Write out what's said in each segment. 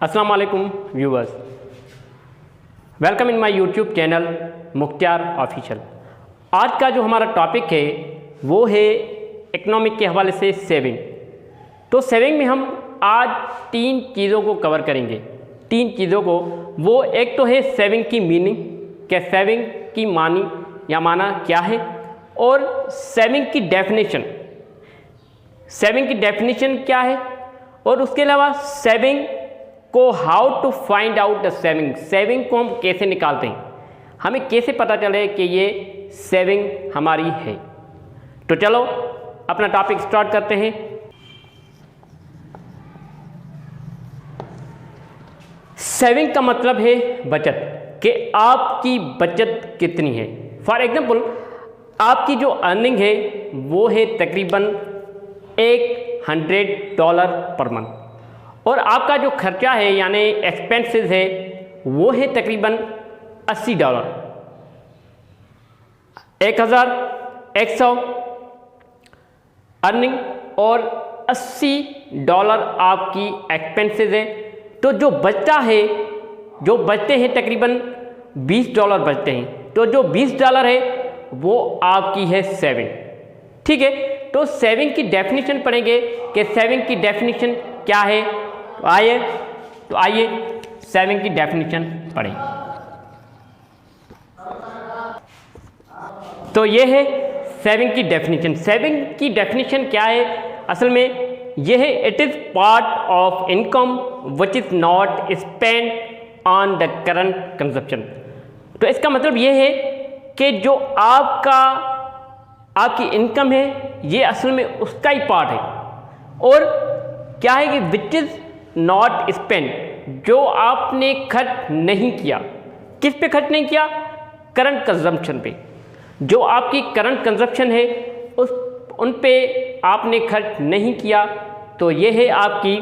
अस्सलाम वालेकुम viewers, welcome in my YouTube channel Mukhtiyar official. आज का जो हमारा टॉपिक है वो है इकोनॉमिक के हवाले से सेविंग। तो सेविंग में हम आज तीन चीज़ों को कवर करेंगे। तीन चीज़ों को, वो एक तो है सेविंग की मीनिंग, क्या सेविंग की मानी या माना क्या है, और सेविंग की डेफिनेशन, सेविंग की डेफिनेशन क्या है, और उसके अलावा सेविंग को how to find out the saving, saving को हम कैसे निकालते हैं, हमें कैसे पता चले कि ये सेविंग हमारी है। तो चलो अपना टॉपिक स्टार्ट करते हैं। सेविंग का मतलब है बचत, कि आपकी बचत कितनी है। फॉर एग्जांपल, आपकी जो अर्निंग है वो है तकरीबन $100 पर मंथ, और आपका जो खर्चा है यानी एक्सपेंसेस है वो है तकरीबन $80। 1100 अर्निंग और $80 आपकी एक्सपेंसेस है। तो जो बचता है, जो बचते हैं तकरीबन $20 बचते हैं, तो जो $20 है वो आपकी है सेविंग। ठीक है, तो सेविंग की डेफिनेशन पढ़ेंगे कि सेविंग की डेफिनेशन क्या है। तो आइए सेविंग की डेफिनेशन पढ़ें। तो ये है सेविंग की डेफिनेशन। सेविंग की डेफिनेशन क्या है असल में, ये है it is part of income which is not spend on the current consumption. तो इसका मतलब ये है कि जो आपकी इनकम है ये असल में उसका ही पार्ट है, और क्या है कि विच इज़ नॉट स्पेंड, जो आपने खर्च नहीं किया। किस पे खर्च नहीं किया? करंट कंजम्पशन पे। जो आपकी करंट कंजम्पशन है उन पे आपने खर्च नहीं किया, तो ये है आपकी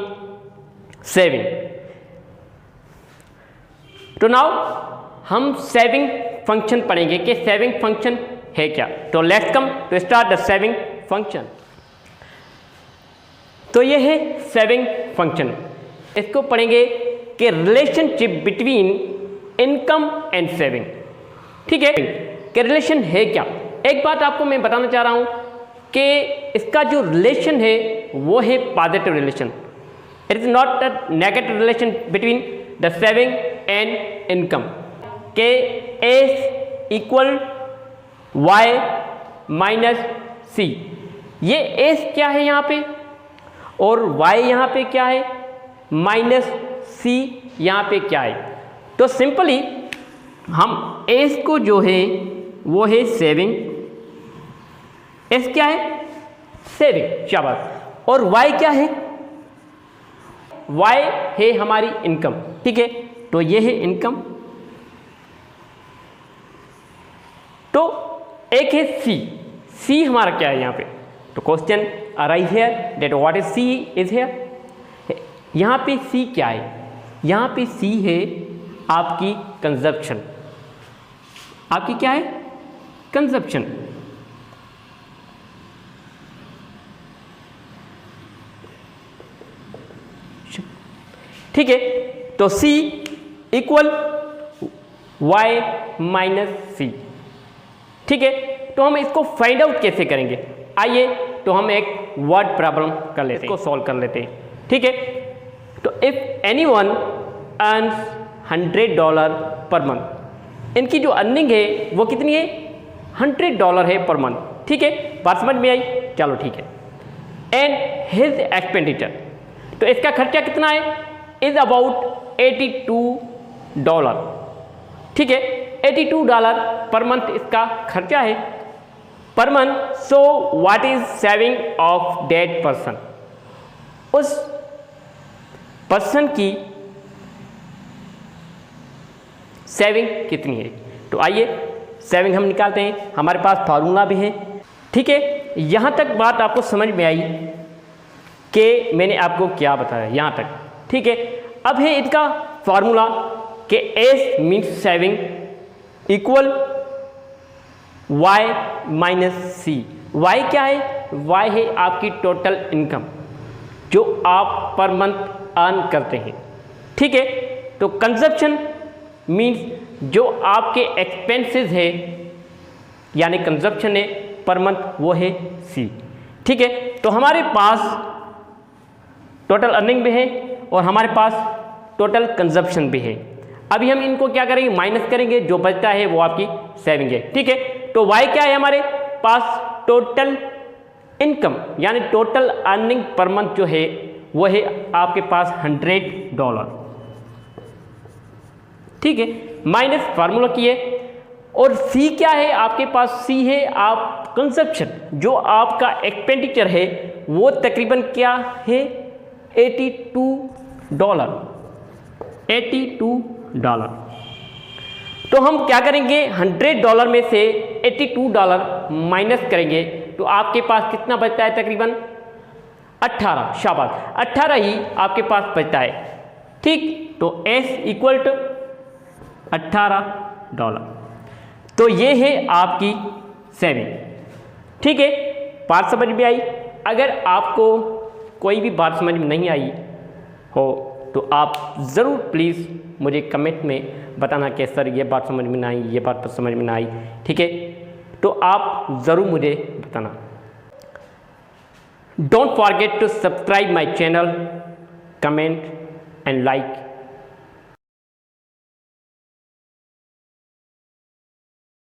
सेविंग। तो नाउ हम सेविंग फंक्शन पढ़ेंगे कि सेविंग फंक्शन है क्या। तो let's come to start the saving function. तो ये है सेविंग फंक्शन। इसको पढ़ेंगे कि relationship between income and saving. ठीक है, कि रिलेशन है क्या। एक बात आपको मैं बताना चाह रहा हूं कि इसका जो रिलेशन है वो है positive relation. It is not a negative relation between the saving and income. के एस इक्वल वाई माइनस सी। ये एस क्या है यहाँ पे, और वाई यहाँ पे क्या है, माइनस सी यहाँ पे क्या है। तो सिंपली हम एस को जो है वो है सेविंग, एस क्या है, सेविंग, शाबाश। और वाई क्या है, वाई है हमारी इनकम। ठीक है, तो ये है इनकम। तो एक है सी, सी हमारा क्या है यहाँ पे। तो question arise here that what is C is here. यहाँ पे सी क्या है, यहाँ पे सी है आपकी कंजप्शन। आपकी क्या है, कंजप्शन। ठीक है, तो सी इक्वल वाई माइनस सी। ठीक है, तो हम इसको फाइंड आउट कैसे करेंगे। आइए तो हम एक वर्ड प्रॉब्लम कर लेते हैं, इसको सॉल्व कर लेते हैं। ठीक है, तो if anyone earns $100 per month, इनकी जो अर्निंग है वो कितनी है, $100 है पर मंथ। ठीक है, बात समझ में आई, चलो ठीक है। एंड हिज एक्सपेंडिचर, तो इसका खर्चा कितना है, इज अबाउट $82। ठीक है, $82 पर मंथ इसका खर्चा है per month. So what is saving of that person, उस पर्सन की सेविंग कितनी है। तो आइए सेविंग हम निकालते हैं, हमारे पास फार्मूला भी है। ठीक है, यहाँ तक बात आपको समझ में आई कि मैंने आपको क्या बताया यहाँ तक। ठीक है, अब है इनका फार्मूला कि S means saving equal Y minus C. Y क्या है, वाई है आपकी टोटल इनकम। जो आप पर मंथ अर्न करते हैं। ठीक है, तो कंजप्शन मीन्स जो आपके एक्सपेंसेस है यानी कंजप्शन है पर मंथ, वो है सी। ठीक है, तो हमारे पास टोटल अर्निंग भी है और हमारे पास टोटल कंजप्शन भी है। अभी हम इनको क्या करेंगे, माइनस करेंगे, जो बचता है वो आपकी सेविंग है। ठीक है, तो वाई क्या है हमारे पास, टोटल इनकम यानी टोटल अर्निंग पर मंथ जो है वो है आपके पास $100। ठीक है, माइनस फार्मूला की है। और सी क्या है आपके पास, सी है आप कंजप्शन, जो आपका एक्सपेंडिचर है वो तकरीबन क्या है, $82। $82। तो हम क्या करेंगे, $100 में से $82 माइनस करेंगे तो आपके पास कितना बचता है, तकरीबन 18। शाबाश, 18 ही आपके पास बचता है। ठीक, तो S इक्वल टू $18। तो ये है आपकी सेविंग। ठीक है, बात समझ में आई। अगर आपको कोई भी बात समझ में नहीं आई हो तो आप ज़रूर प्लीज़ मुझे कमेंट में बताना कि सर ये बात समझ में ना आई, ये बात समझ में ना आई। ठीक है, तो आप ज़रूर मुझे बताना। Don't forget to subscribe my channel, comment and like